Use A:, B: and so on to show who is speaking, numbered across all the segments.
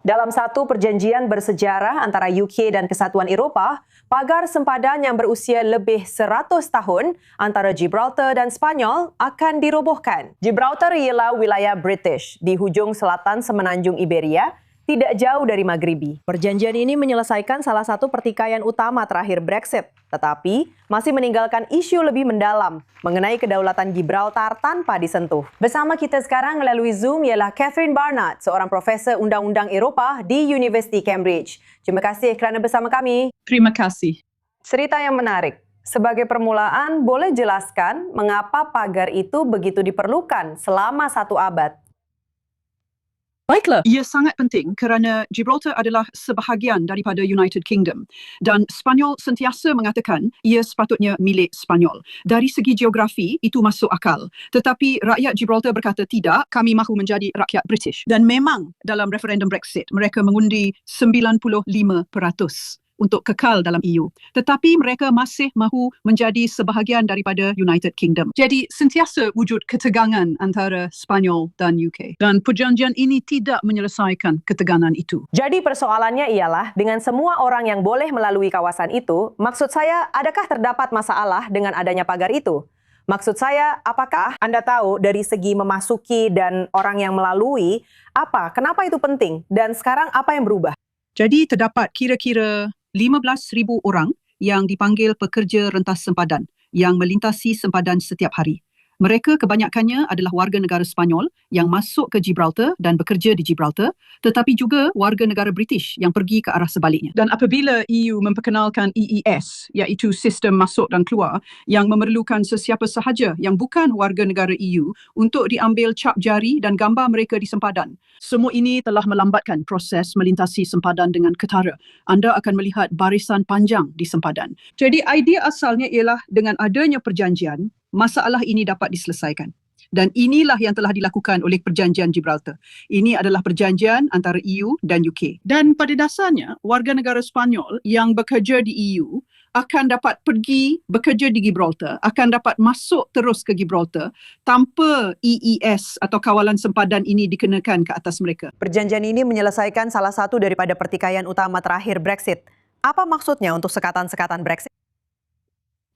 A: Dalam satu perjanjian bersejarah antara UK dan Kesatuan Eropah, pagar sempadan yang berusia lebih 100 tahun antara Gibraltar dan Spanyol akan dirobohkan. Gibraltar ialah wilayah British di hujung selatan semenanjung Iberia, tidak jauh dari Maghribi. Perjanjian ini menyelesaikan salah satu pertikaian utama terakhir Brexit, tetapi masih meninggalkan isu lebih mendalam mengenai kedaulatan Gibraltar tanpa disentuh. Bersama kita sekarang melalui Zoom ialah Catherine Barnard, seorang profesor undang-undang Eropah di University Cambridge. Terima kasih kerana bersama kami.
B: Terima kasih.
A: Cerita yang menarik. Sebagai permulaan, boleh jelaskan mengapa pagar itu begitu diperlukan selama 1 abad?
B: Baiklah, ia sangat penting kerana Gibraltar adalah sebahagian daripada United Kingdom dan Spanyol sentiasa mengatakan ia sepatutnya milik Spanyol. Dari segi geografi, itu masuk akal. Tetapi rakyat Gibraltar berkata tidak, kami mahu menjadi rakyat British. Dan memang dalam referendum Brexit, mereka mengundi 95% untuk kekal dalam EU. Tetapi mereka masih mahu menjadi sebahagian daripada United Kingdom. Jadi sentiasa wujud ketegangan antara Spanyol dan UK. Dan perjanjian ini tidak menyelesaikan ketegangan itu.
A: Jadi persoalannya ialah dengan semua orang yang boleh melalui kawasan itu, maksud saya adakah terdapat masalah dengan adanya pagar itu? Maksud saya, apakah Anda tahu dari segi memasuki dan orang yang melalui, kenapa itu penting dan sekarang apa yang berubah?
B: Jadi terdapat kira-kira 15,000 orang yang dipanggil pekerja rentas sempadan yang melintasi sempadan setiap hari. Mereka kebanyakannya adalah warga negara Spanyol yang masuk ke Gibraltar dan bekerja di Gibraltar, tetapi juga warga negara British yang pergi ke arah sebaliknya. Dan apabila EU memperkenalkan EES, iaitu sistem masuk dan keluar, yang memerlukan sesiapa sahaja yang bukan warga negara EU untuk diambil cap jari dan gambar mereka di sempadan. Semua ini telah melambatkan proses melintasi sempadan dengan ketara. Anda akan melihat barisan panjang di sempadan. Jadi idea asalnya ialah dengan adanya perjanjian, masalah ini dapat diselesaikan. Dan inilah yang telah dilakukan oleh perjanjian Gibraltar. Ini adalah perjanjian antara EU dan UK. Dan pada dasarnya, warga negara Spanyol yang bekerja di EU akan dapat pergi bekerja di Gibraltar, akan dapat masuk terus ke Gibraltar tanpa EES atau kawalan sempadan ini dikenakan ke atas mereka.
A: Perjanjian ini menyelesaikan salah satu daripada pertikaian utama terakhir Brexit. Apa maksudnya untuk sekatan-sekatan Brexit?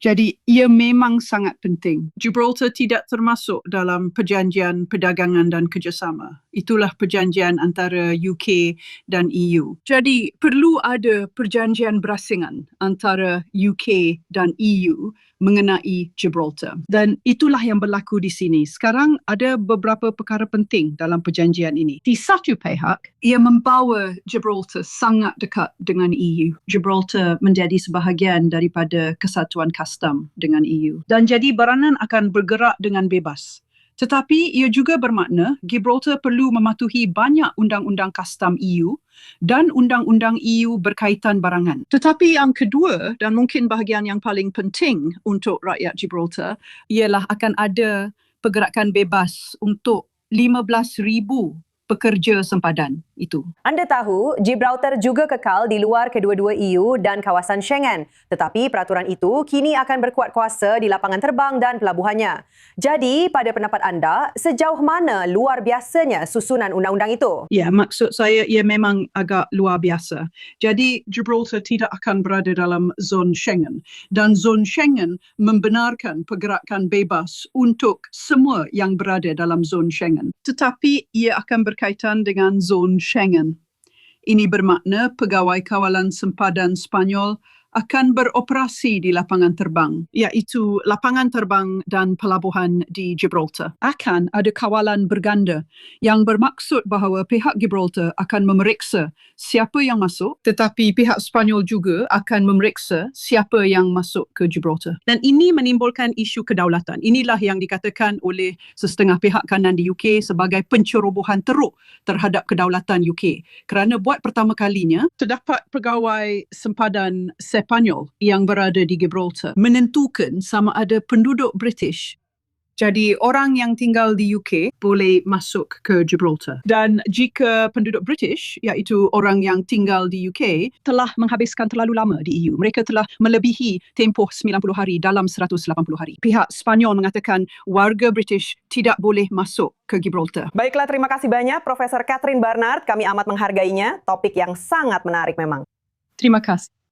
B: Jadi, ia memang sangat penting. Gibraltar tidak termasuk dalam perjanjian perdagangan dan kerjasama. Itulah perjanjian antara UK dan EU. Jadi, perlu ada perjanjian berasingan antara UK dan EU mengenai Gibraltar. Dan itulah yang berlaku di sini. Sekarang ada beberapa perkara penting dalam perjanjian ini. Di satu pihak, ia membawa Gibraltar sangat dekat dengan EU. Gibraltar menjadi sebahagian daripada kesatuan kastam dengan EU. Dan jadi baranan akan bergerak dengan bebas. Tetapi ia juga bermakna Gibraltar perlu mematuhi banyak undang-undang kastam EU dan undang-undang EU berkaitan barangan. Tetapi yang kedua dan mungkin bahagian yang paling penting untuk rakyat Gibraltar ialah akan ada pergerakan bebas untuk 15,000 pekerja sempadan itu.
A: Anda tahu, Gibraltar juga kekal di luar kedua-dua EU dan kawasan Schengen. Tetapi peraturan itu kini akan berkuat kuasa di lapangan terbang dan pelabuhannya. Jadi, pada pendapat anda, sejauh mana luar biasanya susunan undang-undang itu?
B: Ya, maksud saya ia memang agak luar biasa. Jadi, Gibraltar tidak akan berada dalam zon Schengen. Dan zon Schengen membenarkan pergerakan bebas untuk semua yang berada dalam zon Schengen. Tetapi ia akan berkaitan dengan zon Schengen. Ini bermakna pegawai kawalan sempadan Spanyol akan beroperasi di lapangan terbang, iaitu lapangan terbang dan pelabuhan di Gibraltar. Akan ada kawalan berganda yang bermaksud bahawa pihak Gibraltar akan memeriksa siapa yang masuk, tetapi pihak Spanyol juga akan memeriksa siapa yang masuk ke Gibraltar. Dan ini menimbulkan isu kedaulatan. Inilah yang dikatakan oleh setengah pihak kanan di UK sebagai pencerobohan teruk terhadap kedaulatan UK. Kerana buat pertama kalinya, terdapat pegawai sempadan Spanyol yang berada di Gibraltar menentukan sama ada penduduk British Jadi orang yang tinggal di UK boleh masuk ke Gibraltar. Dan jika penduduk British, iaitu orang yang tinggal di UK, telah menghabiskan terlalu lama di EU, mereka telah melebihi tempoh 90 hari dalam 180 hari. Pihak Sepanyol mengatakan warga British tidak boleh masuk ke Gibraltar.
A: Baiklah, terima kasih banyak Profesor Catherine Barnard. Kami amat menghargainya. Topik yang sangat menarik memang.
B: Terima kasih.